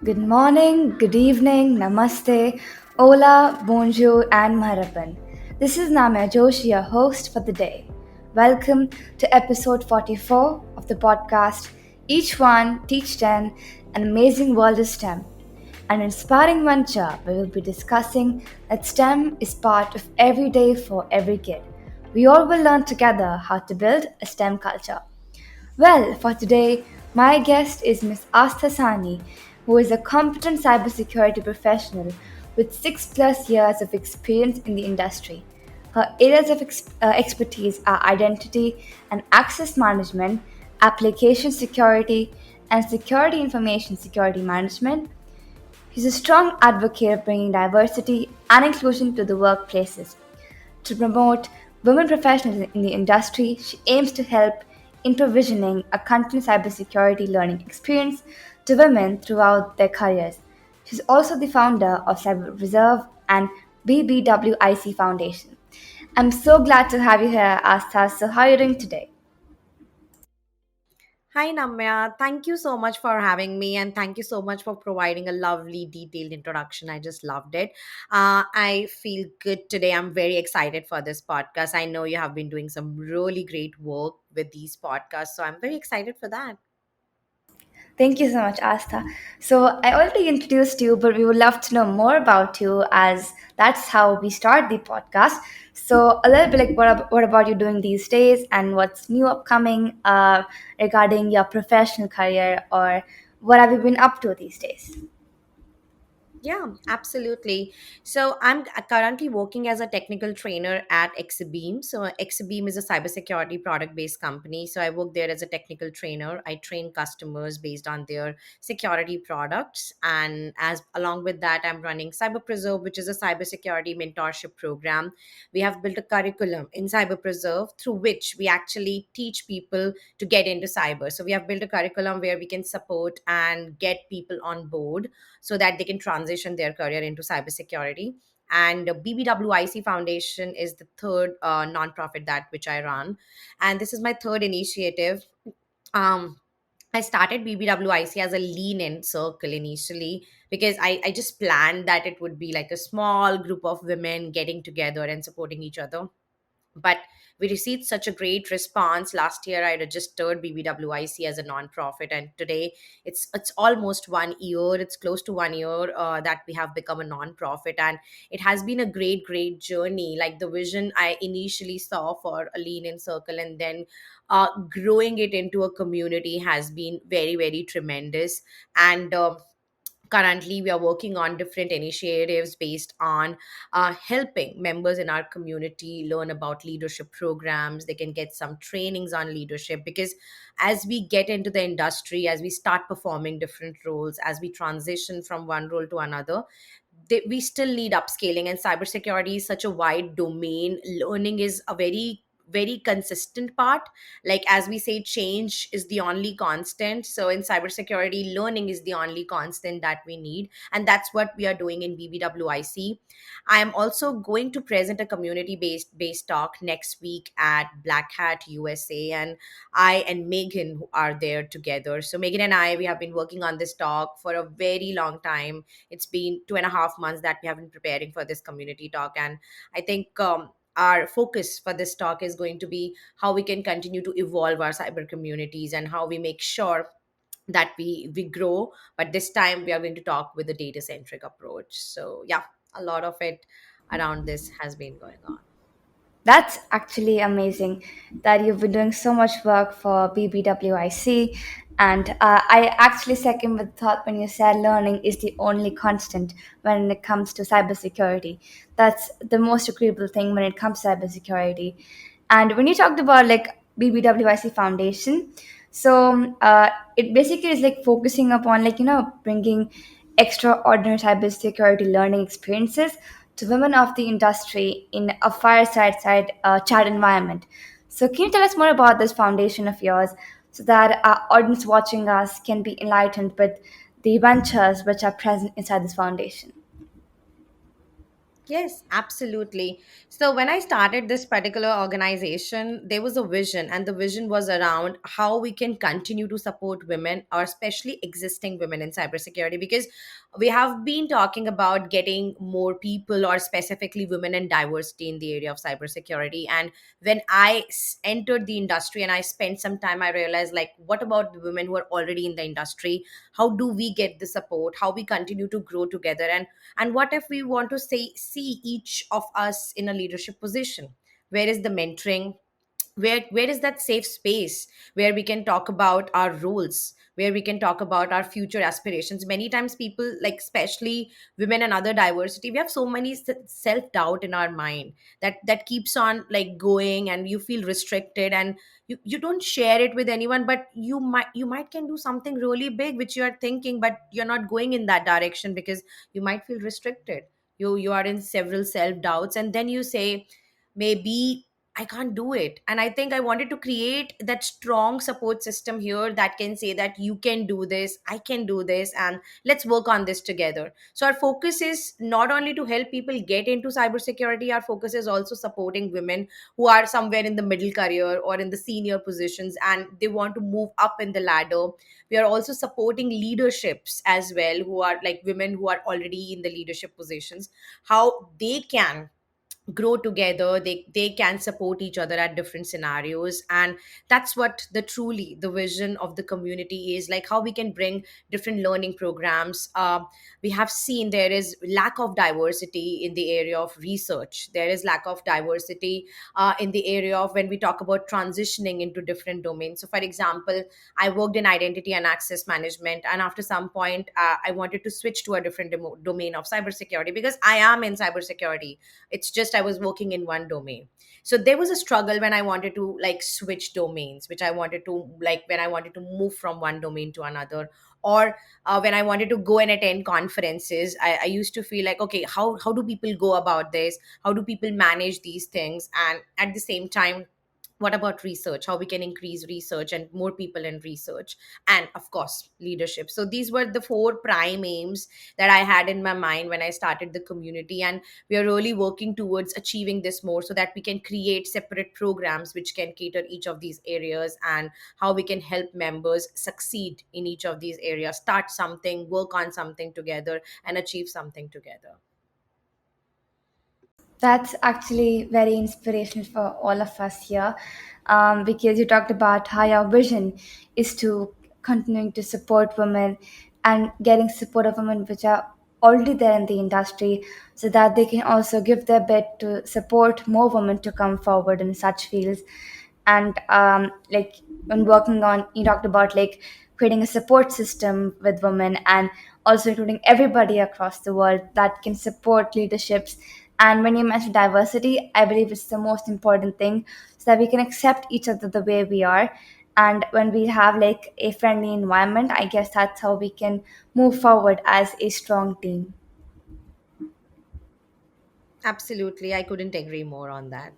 Good morning, good evening, namaste, hola, bonjour, and maharapan. This is Namya Joshi, your host for the day. Welcome to episode 44 of the podcast Each One Teach 10 An Amazing World of STEM. An inspiring venture we will be discussing that STEM is part of every day for every kid. We all will learn together how to build a STEM culture. Well, for today, my guest is Ms. Aastha Sahni, who is a competent cybersecurity professional with 6 plus years of experience in the industry. Her areas of expertise are identity and access management, application security, and security information security management. She's a strong advocate of bringing diversity and inclusion to the workplaces. To promote women professionals in the industry, she aims to help in provisioning a continuous cybersecurity learning experience to women throughout their careers. She's also the founder of CyberPreserve and BBWIC Foundation. I'm so glad to have you here, Astha. So, how are you doing today? Hi, Namya. Thank you so much for having me, and thank you so much for providing a lovely, detailed introduction. I just loved it. I feel good today. I'm very excited for this podcast. I know you have been doing some really great work with these podcasts, so I'm very excited for that. Thank you so much, Astha. So, I already introduced you, but we would love to know more about you as that's how we start the podcast. So, a little bit like what about you doing these days and what's new upcoming regarding your professional career or what have you been up to these days? Yeah, absolutely. So I'm currently working as a technical trainer at Exabeam. So Exabeam is a cybersecurity product-based company. So I work there as a technical trainer. I train customers based on their security products, and as along with that, I'm running CyberPreserve, which is a cybersecurity mentorship program. We have built a curriculum in CyberPreserve through which we actually teach people to get into cyber. So we have built a curriculum where we can support and get people on board so that they can transition their career into cybersecurity. And BBWIC Foundation is the third nonprofit that which I run, and this is my third initiative. Um, I started BBWIC as a lean in circle initially because I just planned that it would be like a small group of women getting together and supporting each other, but we received such a great response. Last year I registered BBWIC as a nonprofit, and today it's almost 1 year, it's close to 1 year that we have become a nonprofit, and it has been a great journey. Like the vision I initially saw for a lean in circle, and then growing it into a community has been very tremendous. And currently we are working on different initiatives based on helping members in our community learn about leadership programs. They can get some trainings on leadership, because as we get into the industry, as we start performing different roles, as we transition from one role to another, we still need upscaling. And cybersecurity is such a wide domain. Learning is a very consistent part. Like as we say, change is the only constant. So in cybersecurity, learning is the only constant that we need, and that's what we are doing in BBWIC. I am also going to present a community based talk next week at Black Hat USA, and I and Megan who are there together. So Megan and I, we have been working on this talk for a very long time. It's been 2.5 months that we have been preparing for this community talk, and I think our focus for this talk is going to be how we can continue to evolve our cyber communities and how we make sure that we grow. But this time we are going to talk with a data centric approach. So yeah, a lot of it around this has been going on. That's actually amazing that you've been doing so much work for BBWIC. And I actually second with the thought when you said learning is the only constant when it comes to cybersecurity. That's the most agreeable thing when it comes to cybersecurity. And when you talked about like BBWIC Foundation, so it basically is like focusing upon like, bringing extraordinary cybersecurity learning experiences to women of the industry in a fireside side chat environment. So, can you tell us more about this foundation of yours so that our audience watching us can be enlightened with the ventures which are present inside this foundation? Yes, absolutely. So when I started this particular organization, there was a vision, and the vision was around how we can continue to support women, or especially existing women in cybersecurity, because we have been talking about getting more people, or specifically women and diversity in the area of cybersecurity. And when I entered the industry and I spent some time, I realized, like, what about the women who are already in the industry? How do we get the support? How we continue to grow together? And what if we want to say see each of us in a leadership position? Where is the mentoring? Where is that safe space where we can talk about our roles, where we can talk about our future aspirations? Many times people, like especially women and other diversity, we have so many self doubt in our mind that keeps on like going, and you feel restricted, and you don't share it with anyone, but you might can do something really big which you are thinking, but you're not going in that direction because you might feel restricted. You are in several self doubts, and then you say, maybe I can't do it. And I think I wanted to create that strong support system here that can say that you can do this, I can do this, and let's work on this together. So our focus is not only to help people get into cybersecurity, our focus is also supporting women who are somewhere in the middle career or in the senior positions and they want to move up in the ladder. We are also supporting leaderships as well, who are like women who are already in the leadership positions, how they can grow together, they can support each other at different scenarios. And that's what the truly the vision of the community is, like how we can bring different learning programs. We have seen there is lack of diversity in the area of research, there is lack of diversity in the area of when we talk about transitioning into different domains. So for example, I worked in identity and access management, and after some point I wanted to switch to a different domain of cybersecurity because I am in cybersecurity. It's just I was working in one domain. So there was a struggle when I wanted to like switch domains, which I wanted to like when I wanted to move from one domain to another. Or when I wanted to go and attend conferences, I used to feel like, okay, how do people go about this? How do people manage these things? And at the same time, what about research, how we can increase research and more people in research, and of course leadership. So these were the four prime aims that I had in my mind when I started the community, and we are really working towards achieving this more so that we can create separate programs which can cater each of these areas, and how we can help members succeed in each of these areas, start something, work on something together, and achieve something together. That's actually very inspirational for all of us here, because you talked about how your vision is to continuing to support women and getting support of women which are already there in the industry, so that they can also give their bit to support more women to come forward in such fields. And like when working on, you talked about like creating a support system with women, and also including everybody across the world that can support leaderships. And when you mention diversity, I believe it's the most important thing, so that we can accept each other the way we are. And when we have like a friendly environment, I guess that's how we can move forward as a strong team. Absolutely, I couldn't agree more on that.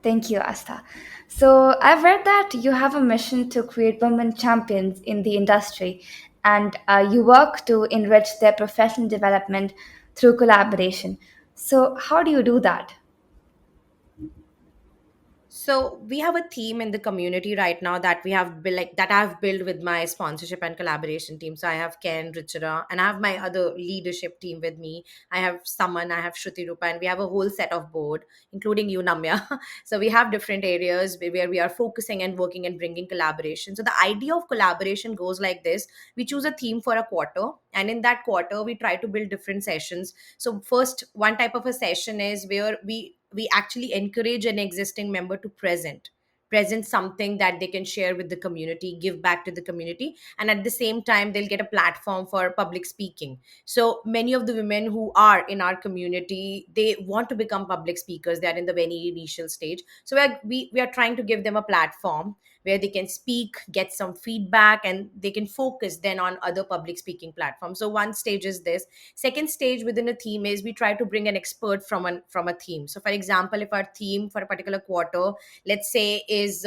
Thank you, Asta. So I've read that you have a mission to create women champions in the industry, and you work to enrich their professional development through collaboration. So how do you do that? So we have a team in the community right now that we have built, like that I've built with my sponsorship and collaboration team. So I have Ken, Richara, and I have my other leadership team with me. I have Saman, I have Shruti Rupa, and we have a whole set of board, including you, Namya. So we have different areas where we are focusing and working and bringing collaboration. So the idea of collaboration goes like this: we choose a theme for a quarter, and in that quarter we try to build different sessions. So first, one type of a session is where we actually encourage an existing member to present something that they can share with the community, give back to the community, and at the same time they'll get a platform for public speaking. So many of the women who are in our community, they want to become public speakers, they are in the very initial stage. So we are trying to give them a platform where they can speak, get some feedback, and they can focus then on other public speaking platforms. So one stage is this. Second stage within a theme is we try to bring an expert from a theme. So for example, if our theme for a particular quarter, let's say, is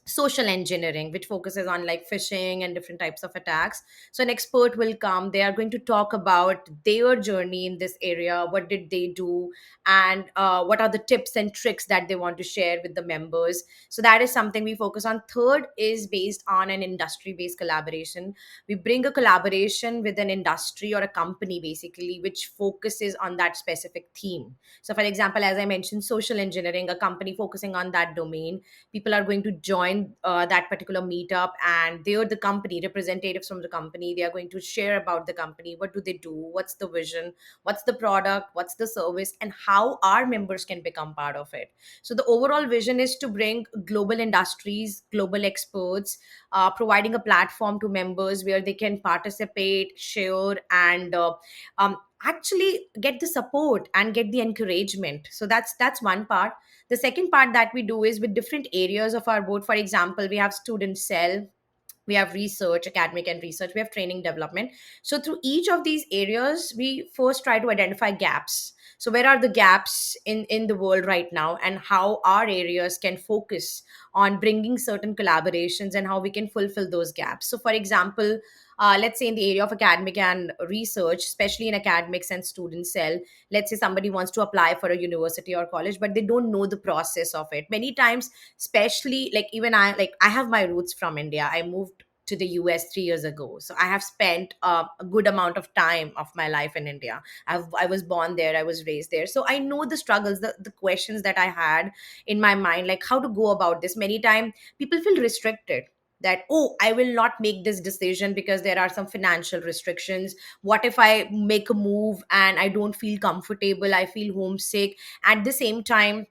social engineering, which focuses on like phishing and different types of attacks. So an expert will come, they are going to talk about their journey in this area, what did they do, and what are the tips and tricks that they want to share with the members. So that is something we focus on. Third is based on an industry based collaboration. We bring a collaboration with an industry or a company basically which focuses on that specific theme. So for example, as I mentioned, social engineering, a company focusing on that domain, people are going to join that particular meetup, and they're the company representatives from the company. They are going to share about the company, what do they do, what's the vision, what's the product, what's the service, and how our members can become part of it. So the overall vision is to bring global industries, global experts, providing a platform to members where they can participate, share, and actually get the support and get the encouragement. So that's one part. The second part that we do is with different areas of our board. For example, we have student cell, we have research, academic and research, we have training development. So through each of these areas, we first try to identify gaps. So where are the gaps in the world right now, and how our areas can focus on bringing certain collaborations and how we can fulfill those gaps. So for example, let's say in the area of academic and research, especially in academics and student cell, let's say somebody wants to apply for a university or college, but they don't know the process of it. Many times, especially like even I have my roots from India. I moved to the US 3 years ago, so I have spent a good amount of time of my life in India. I was born there, I was raised there, so I know the struggles, the questions that I had in my mind, like how to go about this. Many times people feel restricted, that, oh, I will not make this decision because there are some financial restrictions. What if I make a move and I don't feel comfortable, I feel homesick? At the same time,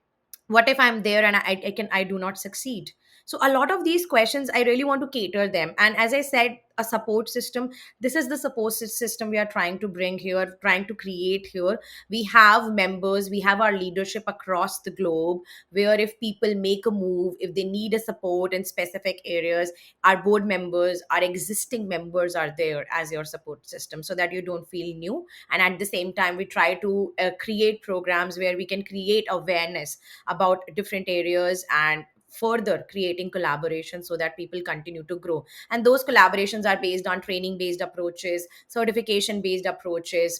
what if I'm there and I do not succeed? So a lot of these questions I really want to cater them, and as I said, a support system. This is the support system we are trying to bring here, trying to create here. We have members, we have our leadership across the globe, where if people make a move, if they need a support in specific areas, our board members, our existing members are there as your support system, so that you don't feel new. And at the same time, we try to create programs where we can create awareness about different areas and further creating collaboration so that people continue to grow. And those collaborations are based on training based approaches, certification based approaches,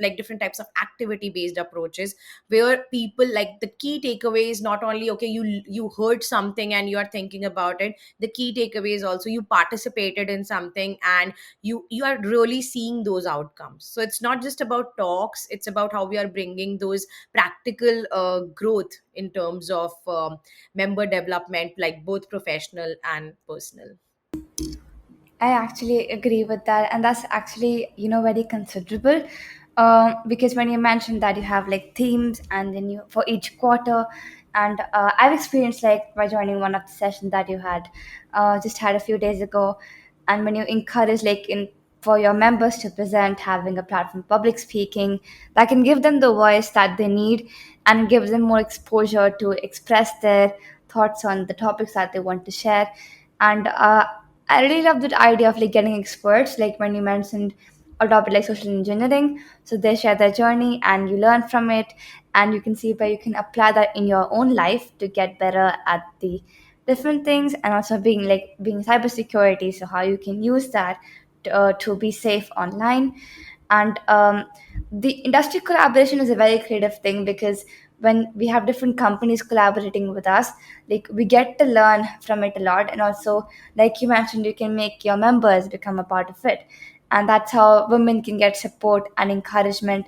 like different types of activity based approaches, where people, like, the key takeaway is not only, okay, you heard something and you are thinking about it. The key takeaway is also you participated in something and you are really seeing those outcomes. So it's not just about talks, it's about how we are bringing those practical growth in terms of member development, like both professional and personal. I actually agree with that, and that's actually very considerable. Because when you mentioned that you have like themes, and then you for each quarter, and I've experienced like by joining one of the sessions that you had just had a few days ago, and when you encourage like in for your members to present, having a platform public speaking that can give them the voice that they need and gives them more exposure to express their thoughts on the topics that they want to share. And I really love that idea of like getting experts, like when you mentioned a topic like social engineering. So they share their journey and you learn from it, and you can see where you can apply that in your own life to get better at the different things, and also being cybersecurity. So how you can use that to be safe online. And the industry collaboration is a very creative thing, because when we have different companies collaborating with us, like we get to learn from it a lot. And also, like you mentioned, you can make your members become a part of it, and that's how women can get support and encouragement.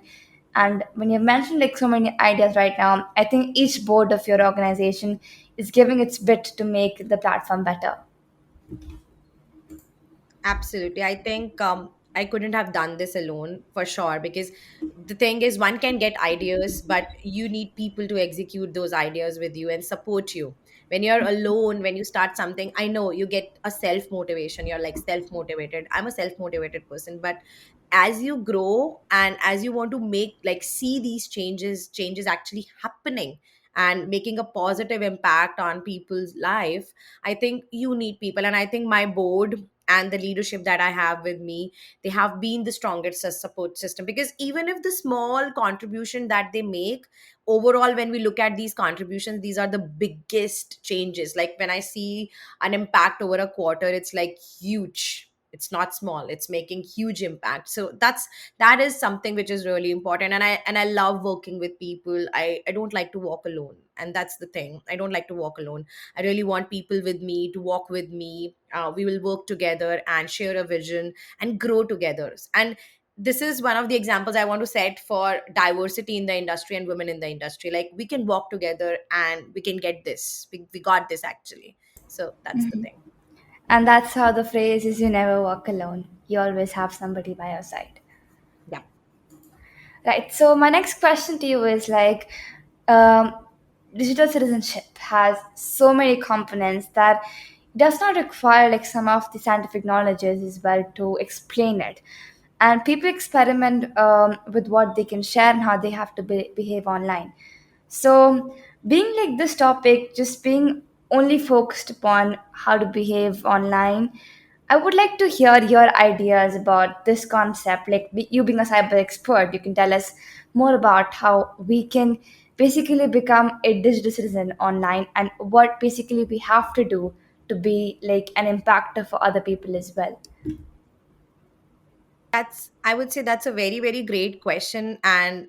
And when you mentioned like so many ideas right now, I think each board of your organization is giving its bit to make the platform better. Absolutely. I think I couldn't have done this alone for sure, because the thing is, one can get ideas, but you need people to execute those ideas with you and support you. When you're alone, when you start something, I know you get a self motivation. You're like self motivated. I'm a self motivated person, but as you grow and as you want to make, like, see these changes actually happening and making a positive impact on people's life, I think you need people. And I think my board and the leadership that I have with me, they have been the strongest support system. Because even if the small contribution that they make, overall when we look at these contributions, these are the biggest changes. Like when I see an impact over a quarter, it's like huge, it's not small, it's making huge impact. So that is something which is really important. And I love working with people. I don't like to walk alone, and that's the thing. I don't like to walk alone. I really want people with me to walk with me. We will work together and share a vision and grow together. And this is one of the examples I want to set for diversity in the industry and women in the industry. Like we can walk together and we can get this. We got this actually. So that's the thing. And that's how the phrase is, you never walk alone. You always have somebody by your side. Yeah. Right. So my next question to you is like, um, digital citizenship has so many components that it does not require like some of the scientific knowledges as well to explain it. And people experiment with what they can share and how they have to behave online. So, being like this topic, just being only focused upon how to behave online, I would like to hear your ideas about this concept. Like you being a cyber expert, you can tell us more about how we can basically become a digital citizen online and what basically we have to do to be like an impactor for other people as well. That's, I would say that's a very, very great question. And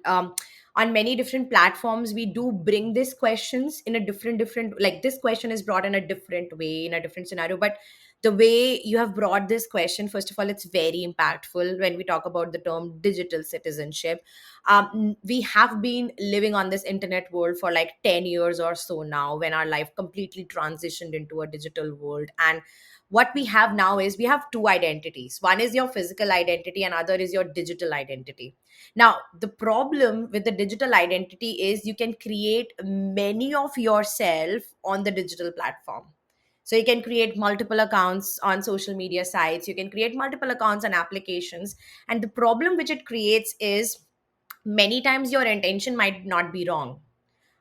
on many different platforms, we do bring these questions in a different, like this question is brought in a different way, in a different scenario. But the way you have brought this question, first of all, it's very impactful when we talk about the term digital citizenship. We have been living on this internet world for like 10 years or so now, when our life completely transitioned into a digital world. And what we have now is we have two identities. One is your physical identity, and other is your digital identity. Now the problem with the digital identity is you can create many of yourself on the digital platform. So you can create multiple accounts on social media sites, you can create multiple accounts on applications. And the problem which it creates is many times your intention might not be wrong,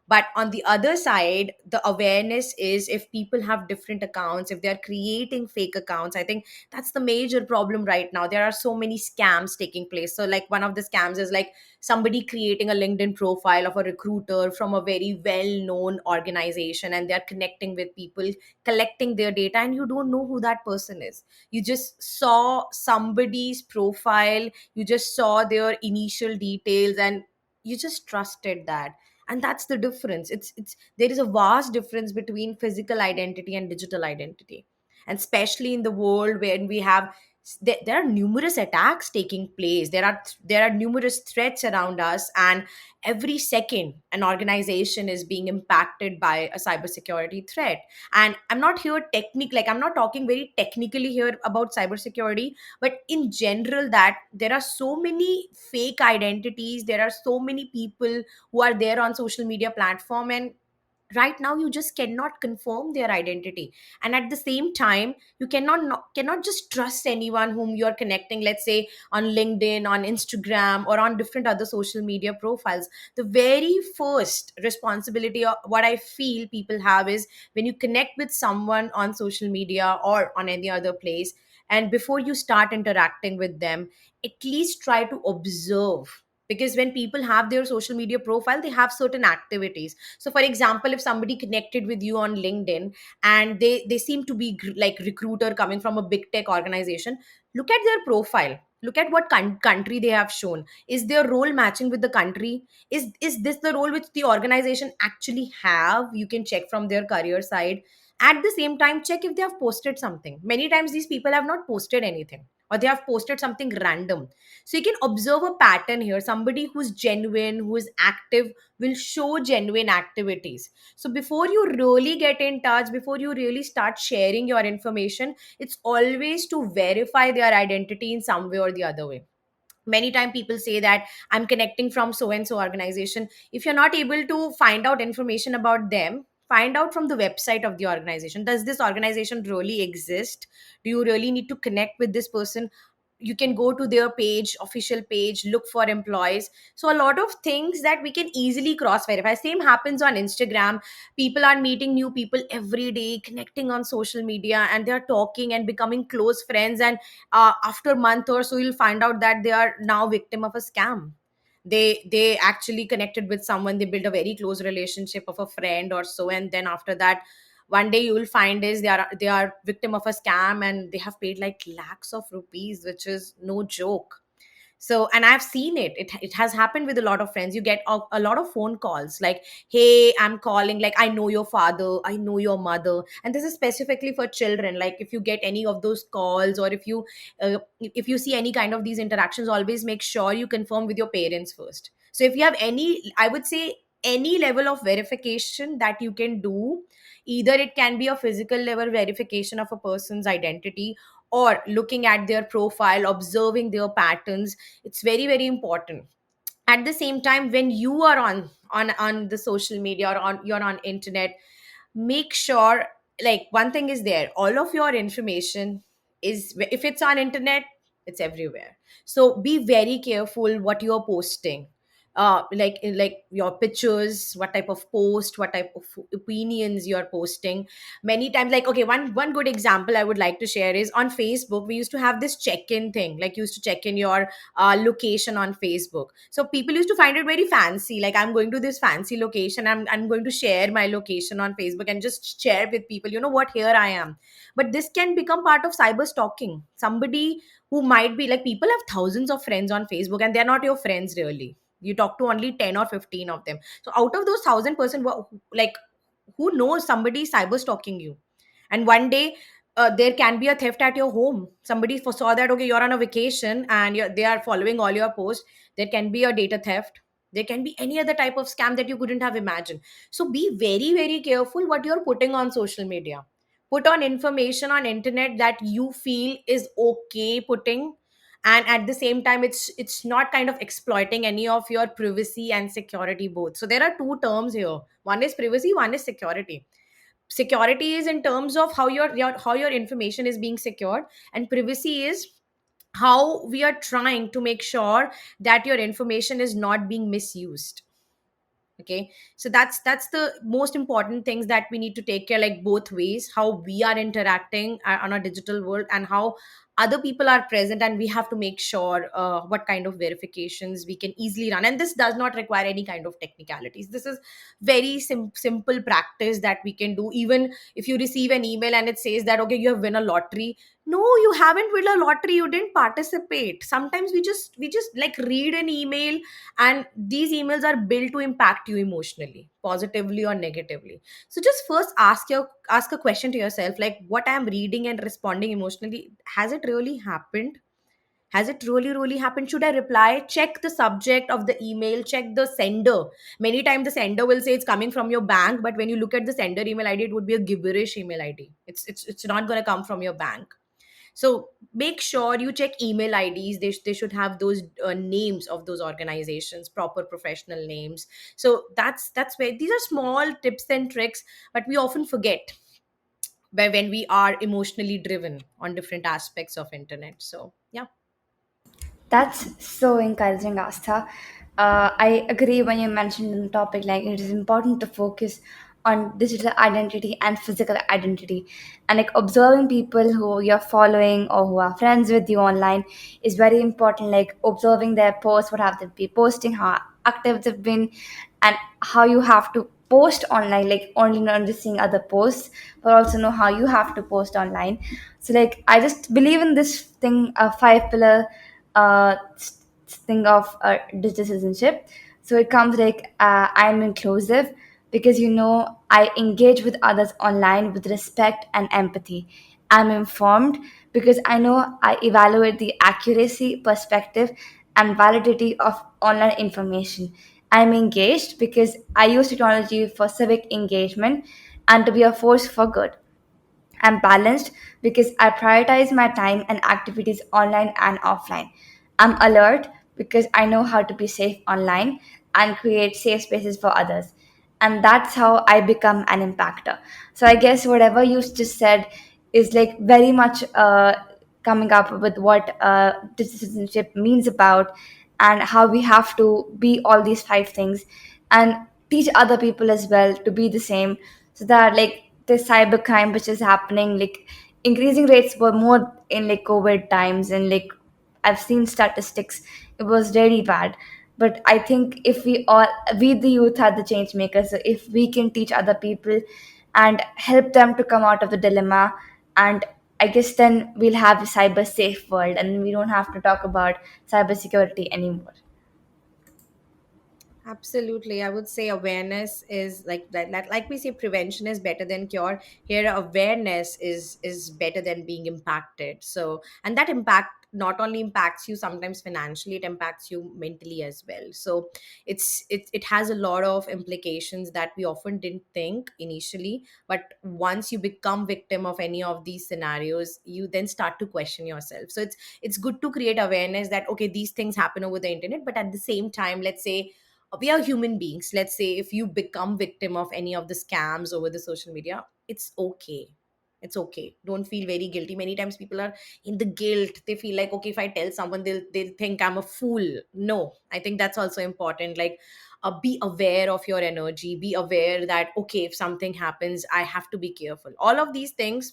but on the other side, the awareness is, if people have different accounts, if they're creating fake accounts, I think that's the major problem right now. There are so many scams taking place. So like one of the scams is like somebody creating a LinkedIn profile of a recruiter from a very well known organization, and they're connecting with people, collecting their data, and you don't know who that person is. You just saw somebody's profile, you just saw their initial details, and you just trusted that. And that's the difference. It's there is a vast difference between physical identity and digital identity. And especially in the world when we have, there are numerous attacks taking place, there are numerous threats around us, and every second an organization is being impacted by a cybersecurity threat. And I'm not here like I'm not talking very technically here about cybersecurity, but in general, that there are so many fake identities, there are so many people who are there on social media platform, and right now you just cannot confirm their identity. And at the same time, you cannot just trust anyone whom you are connecting, let's say on LinkedIn, on Instagram, or on different other social media profiles. The very first responsibility of what I feel people have is, when you connect with someone on social media or on any other place, and before you start interacting with them, at least try to observe. Because when people have their social media profile, they have certain activities. So for example, if somebody connected with you on LinkedIn, and they seem to be like recruiter coming from a big tech organization, look at their profile, look at what country they have shown. Is their role matching with the country? Is this the role which the organization actually have? You can check from their career side. At the same time, check if they have posted something. Many times these people have not posted anything, or they have posted something random. So you can observe a pattern here. Somebody who's genuine, who is active, will show genuine activities. So before you really get in touch, before you really start sharing your information, it's always to verify their identity in some way or the other way. Many time people say that I'm connecting from so and so organization. If you're not able to find out information about them, find out from the website of the organization. Does this organization really exist? Do you really need to connect with this person? you can go to their page, official page, look for employees. So a lot of things that we can easily cross verify. Same happens on Instagram. People are meeting new people every day, connecting on social media, and they are talking and becoming close friends. And after a month or so, you'll find out that they are now victim of a scam. They actually connected with someone, they built a very close relationship of a friend or so, and then after that, one day you will find is they are victim of a scam, and they have paid like lakhs of rupees, which is no joke. So, and I've seen it has happened with a lot of friends. You get a lot of phone calls like, hey, I'm calling, like, I know your father, I know your mother. And this is specifically for children. Like, if you get any of those calls, or if you see any kind of these interactions, always make sure you confirm with your parents first. So if you have any, I would say, any level of verification that you can do, either it can be a physical level verification of a person's identity, or looking at their profile, observing their patterns. It's very, very important. At the same time, when you are on the social media, or you're on internet, make sure, like, one thing is there, all of your information is, if it's on internet, it's everywhere. So be very careful what you're posting. Like your pictures, what type of post, what type of opinions you're posting. Many times, like, okay, one good example I would like to share is on Facebook. We used to have this check-in thing, like, you used to check in your location on Facebook. So people used to find it very fancy, like, I'm going to this fancy location, I'm going to share my location on Facebook and just share with people, you know what, here I am. But this can become part of cyber stalking. Somebody who might be like, people have thousands of friends on Facebook, and they're not your friends really. You talk to only 10 or 15 of them. So out of those 1,000 person, like, who knows, somebody is cyber stalking you. And one day, there can be a theft at your home. Somebody saw that, okay, you're on a vacation, and they are following all your posts. There can be a data theft. There can be any other type of scam that you couldn't have imagined. So be very, very careful what you're putting on social media. Put on information on internet that you feel is okay putting, and at the same time, it's not kind of exploiting any of your privacy and security both. So there are two terms here. One is privacy, one is security. Security is in terms of how your information is being secured, and privacy is how we are trying to make sure that your information is not being misused. Okay, so that's the most important things that we need to take care, like, both ways, how we are interacting on a digital world, and how other people are present, and we have to make sure what kind of verifications we can easily run. And this does not require any kind of technicalities. This is very simple practice that we can do. Even if you receive an email and it says that, okay, you have won a lottery, no, you haven't won a lottery, you didn't participate. Sometimes we just like read an email, and these emails are built to impact you emotionally, positively or negatively. So just first ask a question to yourself, like, what I am reading and responding emotionally, has it really happened? Has it really happened? Should I reply? Check the subject of the email, check the sender. Many times the sender will say it's coming from your bank, but when you look at the sender email ID, it would be a gibberish email ID. It's not going to come from your bank. So make sure you check email IDs. They should have those names of those organizations, proper professional names. So that's where these are small tips and tricks, but we often forget when we are emotionally driven on different aspects of internet. So yeah. That's so encouraging, Astha. I agree when you mentioned in the topic, like it is important to focus on digital identity and physical identity. And like observing people who you're following or who are friends with you online is very important. Like observing their posts, what have they been posting, how active they've been, and how you have to post online, like only not just seeing other posts, but also know how you have to post online. So like I just believe in this thing, a five pillar thing of digital citizenship. So it comes like I'm inclusive because I engage with others online with respect and empathy. I'm informed because I know I evaluate the accuracy, perspective, and validity of online information. I'm engaged because I use technology for civic engagement and to be a force for good. I'm balanced because I prioritize my time and activities online and offline. I'm alert because I know how to be safe online and create safe spaces for others. And that's how I become an impactor. So I guess whatever you just said is like very much coming up with what digital citizenship means about, and how we have to be all these five things, and teach other people as well to be the same, so that like the cybercrime which is happening, like increasing rates were more in like COVID times, and like I've seen statistics, it was really bad. But I think if we the youth are the change makers, so if we can teach other people and help them to come out of the dilemma, and I guess then we'll have a cyber safe world, and we don't have to talk about cybersecurity anymore. Absolutely. I would say awareness is like that, like we say prevention is better than cure. Here awareness is better than being impacted. So, and that impact not only impacts you sometimes financially, it impacts you mentally as well. So it has a lot of implications that we often didn't think initially, but once you become victim of any of these scenarios, you then start to question yourself. So it's good to create awareness that okay, these things happen over the internet, but at the same time, let's say we are human beings. Let's say if you become victim of any of the scams over the social media, it's okay. It's okay, don't feel very guilty. Many times people are in the guilt, they feel like okay, if I tell someone, they'll think I'm a fool. No, I think that's also important. Like be aware of your energy, be aware that okay, if something happens, I have to be careful. All of these things,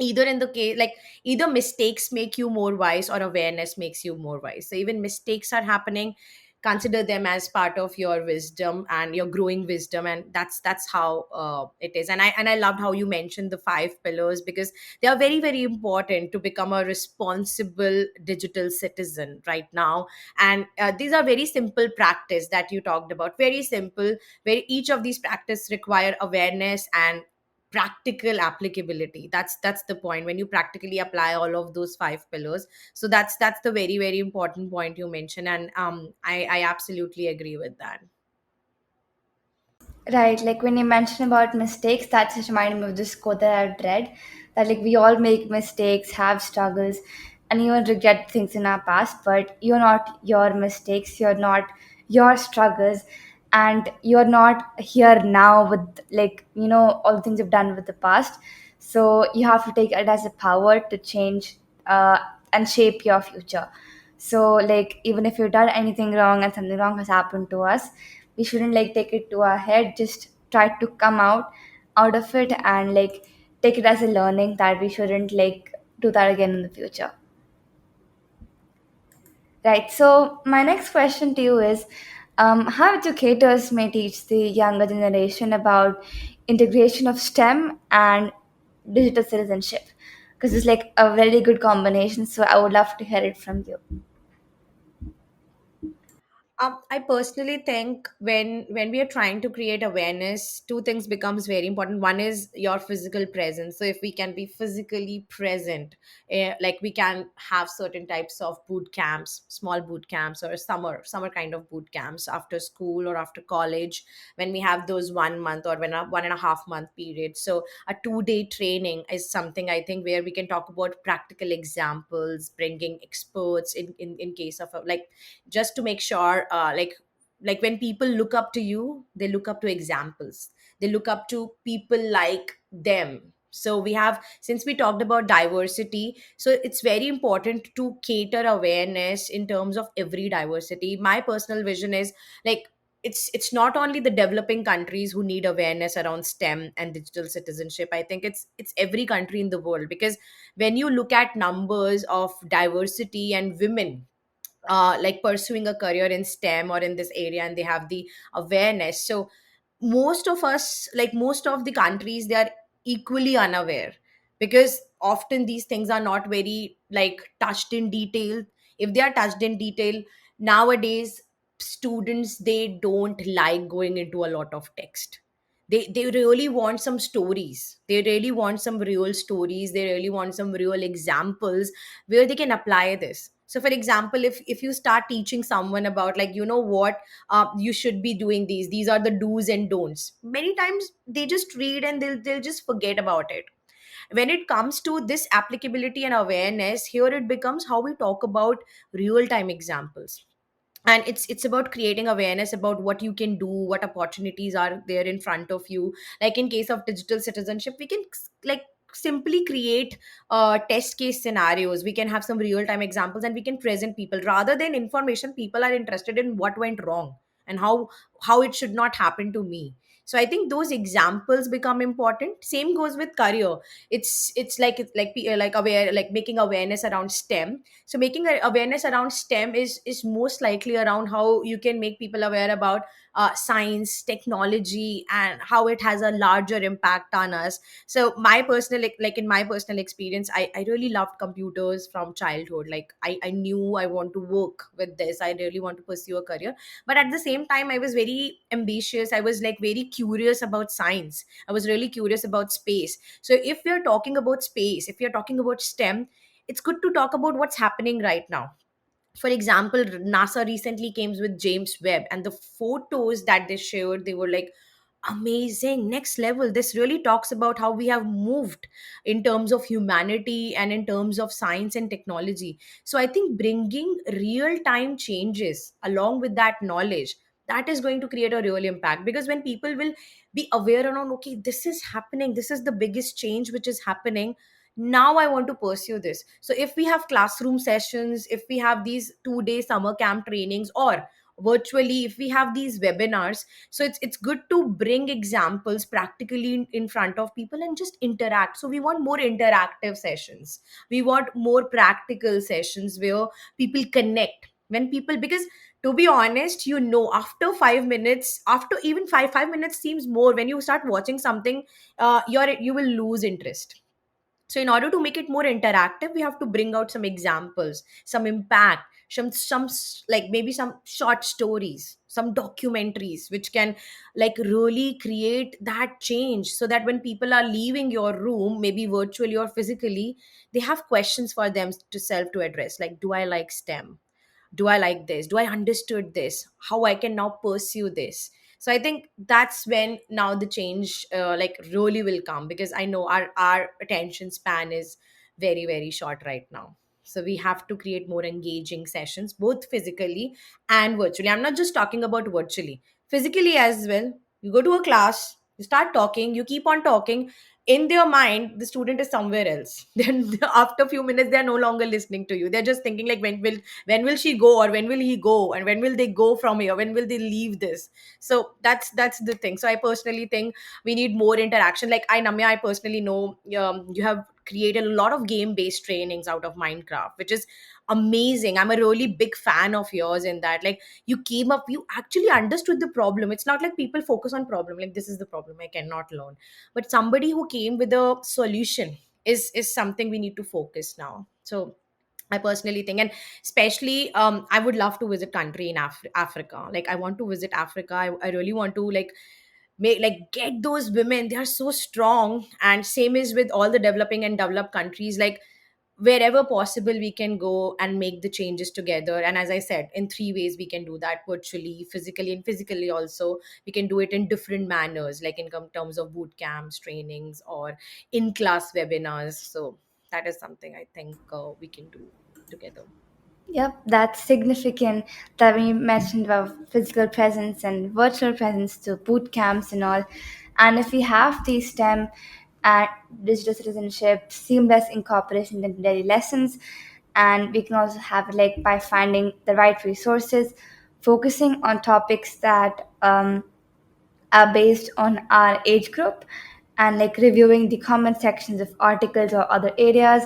either in the case like either mistakes make you more wise or awareness makes you more wise. So even mistakes are happening, consider them as part of your wisdom and your growing wisdom, and that's how it is. And I loved how you mentioned the five pillars, because they are very very important to become a responsible digital citizen right now. And these are very simple practice that you talked about, very simple, where each of these practice require awareness and practical applicability. That's the point, when you practically apply all of those five pillars. So that's the very very important point you mentioned, and I absolutely agree with that. Right, like when you mentioned about mistakes, that just reminded me of this quote that I've read, that like we all make mistakes, have struggles, and even regret things in our past, but you're not your mistakes, you're not your struggles, and you're not here now with like, all the things you've done with the past. So you have to take it as a power to change uh, and shape your future. So like even if you've done anything wrong and something wrong has happened to us, we shouldn't like take it to our head, just try to come out of it, and like take it as a learning that we shouldn't like do that again in the future. Right, so my next question to you is, how educators may teach the younger generation about integration of STEM and digital citizenship, because it's like a very good combination, so I would love to hear it from you. I personally think when we are trying to create awareness, two things becomes very important. One is your physical presence. So if we can be physically present, like we can have certain types of boot camps, small boot camps, or summer kind of boot camps after school or after college, when we have those 1 month or when a 1.5 month period. So a 2 day training is something I think where we can talk about practical examples, bringing experts in case of like just to make sure like when people look up to you, they look up to examples, they look up to people like them. So we have, since we talked about diversity, so it's very important to cater awareness in terms of every diversity. My personal vision is like it's not only the developing countries who need awareness around STEM and digital citizenship. I think it's every country in the world, because when you look at numbers of diversity and women like pursuing a career in STEM or in this area, and they have the awareness. So most of us, like most of the countries, they are equally unaware, because often these things are not very like touched in detail. If they are touched in detail nowadays, students, they don't like going into a lot of text. They really want some stories, they really want some real stories, they really want some real examples where they can apply this. So for example, if you start teaching someone about like, you know what, you should be doing these are the do's and don'ts, many times they just read and they'll just forget about it. When it comes to this applicability and awareness, here it becomes how we talk about real time examples. And it's about creating awareness about what you can do, what opportunities are there in front of you. Like in case of digital citizenship, we can like simply create test case scenarios. We can have some real time examples and we can present people rather than information. People are interested in what went wrong and how it should not happen to me. So I think those examples become important. Same goes with career. It's like aware, like making awareness around STEM. So making awareness around STEM is most likely around how you can make people aware about science, technology, and how it has a larger impact on us. So my personal, like in my personal experience, I really loved computers from childhood. Like I knew I want to work with this. I really want to pursue a career. But at the same time, I was very ambitious. I was like very curious about science. I was really curious about space. So if we are talking about space, if we are talking about STEM, it's good to talk about what's happening right now. For example, NASA recently came with James Webb, and the photos that they showed, they were like amazing, next level. This really talks about how we have moved in terms of humanity and in terms of science and technology. So I think bringing real time changes along with that knowledge, that is going to create a real impact, because when people will be aware around, okay, this is happening, this is the biggest change which is happening, now I want to pursue this. So if we have classroom sessions, if we have these 2 day summer camp trainings, or virtually if we have these webinars, so it's good to bring examples practically in front of people and just interact. So we want more interactive sessions, we want more practical sessions where people connect. When people, because to be honest, after 5 minutes, after even five minutes seems more, when you start watching something, you will lose interest. So in order to make it more interactive, we have to bring out some examples, some impact, like maybe some short stories, some documentaries which can like really create that change, so that when people are leaving your room, maybe virtually or physically, they have questions for them to self to address, like, do I like STEM? Do I like this? Do I understood this? How I can now pursue this? So I think that's when now the change like really will come, because I know our attention span is very very short right now. So we have to create more engaging sessions, both physically and virtually. I'm not just talking about virtually, physically as well. You go to a class, you start talking, you keep on talking. In their mind, the student is somewhere else. Then after a few minutes, they're no longer listening to you. They're just thinking like, when will she go, or when will he go, and when will they go from here, when will they leave this? So that's the thing. So I personally think we need more interaction. Like Namya, I personally know you have created a lot of game based trainings out of Minecraft, which is amazing. I'm a really big fan of yours in that. Like, you came up, you actually understood the problem. It's not like people focus on problem, like this is the problem, I cannot learn. But somebody who came with a solution is something we need to focus now. So I personally think, and especially, I would love to visit country in Africa. Like, I want to visit Africa. I really want to like make, like, get those women. They are so strong, and same is with all the developing and developed countries. Like, wherever possible, we can go and make the changes together. And as I said, in three ways we can do that: virtually, physically, and physically also. We can do it in different manners, like in terms of boot camps, trainings, or in class webinars. So that is something I think we can do together. Yep, that's significant that we mentioned about physical presence and virtual presence to boot camps and all. And if we have these STEM and digital citizenship, seamless incorporation into daily lessons, and we can also have it like by finding the right resources, focusing on topics that are based on our age group, and like reviewing the comment sections of articles or other areas,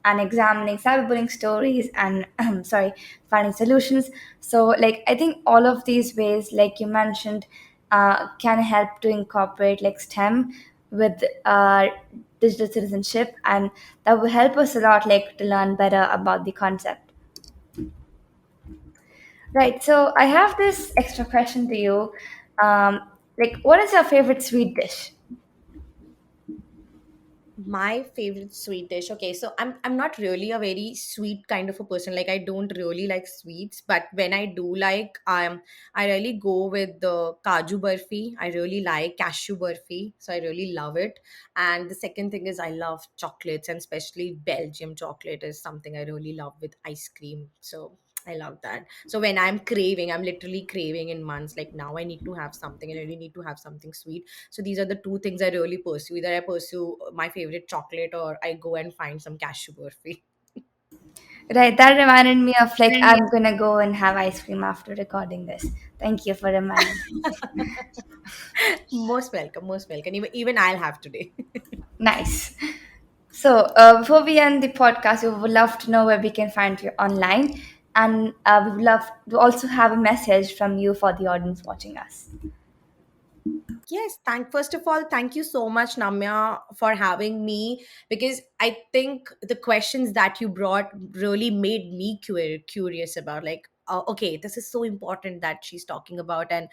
and examining cyberbullying stories and sorry, finding solutions. So like I think all of these ways, like you mentioned, can help to incorporate like STEM with digital citizenship, and that will help us a lot like to learn better about the concept. Right, so I have this extra question to you. Like, what is your favorite sweet dish? My favorite sweet dish. Okay, so I'm not really a very sweet kind of a person. Like, I don't really like sweets, but when I do like, I really go with the kaju barfi. I really like cashew barfi, so I really love it. And the second thing is I love chocolates, and especially Belgium chocolate is something I really love with ice cream. So I love that. So when I'm craving, I'm literally craving in months. Like now, I need to have something, and I really need to have something sweet. So these are the two things I really pursue. Either I pursue my favorite chocolate, or I go and find some cashew burfi. Right, that reminded me of like And I'm gonna go and have ice cream after recording this. Thank you for reminding me. most welcome, most welcome. Even I'll have today. Nice. So, before we end the podcast, we would love to know where we can find you online, and we would love to also have a message from you for the audience watching us. Yes, first of all, thank you so much, Namya, for having me, because I think the questions that you brought really made me curious about, like, okay, this is so important that she's talking about, and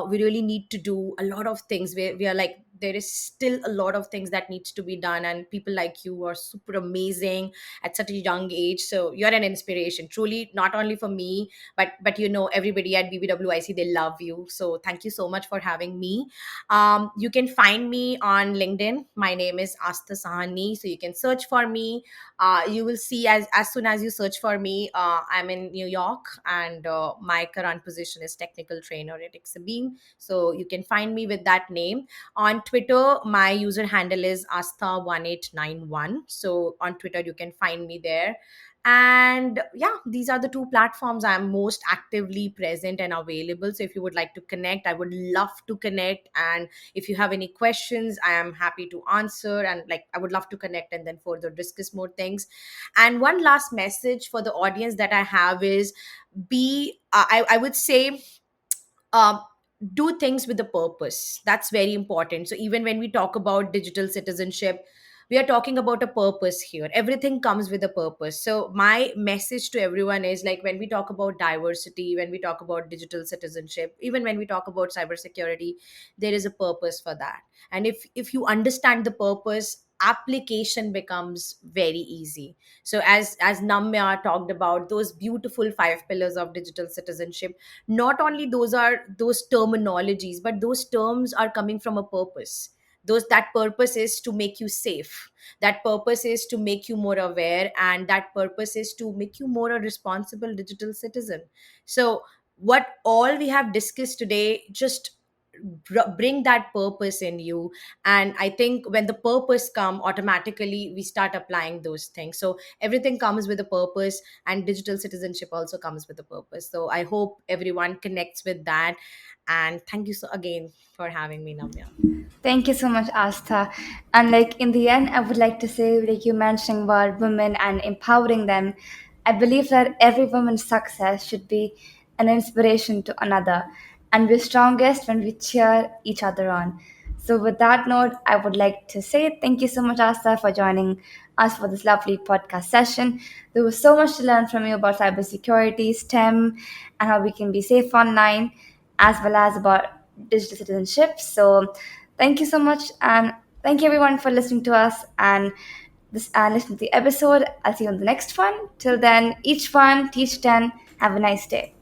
we really need to do a lot of things. We are like, there is still a lot of things that needs to be done, and people like you are super amazing at such a young age. So you're an inspiration, truly, not only for me, but everybody at BBWIC, they love you. So thank you so much for having me. You can find me on LinkedIn. My name is Aastha Sahni. So you can search for me. You will see, as soon as you search for me, I'm in New York, and my current position is technical trainer at Exabeam. So you can find me with that name. On Twitter, my user handle is Aastha1891. So on Twitter, you can find me there. And yeah, these are the two platforms I'm most actively present and available. So if you would like to connect, I would love to connect. And if you have any questions, I am happy to answer. And like, I would love to connect and then further discuss more things. And one last message for the audience that I have is, I would say, um, do things with a purpose. That's very important. So even when we talk about digital citizenship, we are talking about a purpose here. Everything comes with a purpose. So my message to everyone is, like, when we talk about diversity, when we talk about digital citizenship, even when we talk about cybersecurity, there is a purpose for that. And if you understand the purpose, application becomes very easy. So as Namya talked about those beautiful five pillars of digital citizenship, not only those are those terminologies, but those terms are coming from a purpose. That purpose is to make you safe, that purpose is to make you more aware, and that purpose is to make you more a responsible digital citizen. So what all we have discussed today, just bring that purpose in you. And I think when the purpose come, automatically we start applying those things. So everything comes with a purpose, and digital citizenship also comes with a purpose. So I hope everyone connects with that. And thank you so again for having me, Namya. Thank you so much, Astha. And like in the end, I would like to say, like you mentioned about women and empowering them, I believe that every woman's success should be an inspiration to another, and we're strongest when we cheer each other on. So, with that note, I would like to say thank you so much, Asta, for joining us for this lovely podcast session. There was so much to learn from you about cybersecurity, STEM, and how we can be safe online, as well as about digital citizenship. So, thank you so much, and thank you everyone for listening to us and listen to the episode. I'll see you on the next one. Till then, each one, teach 10. Have a nice day.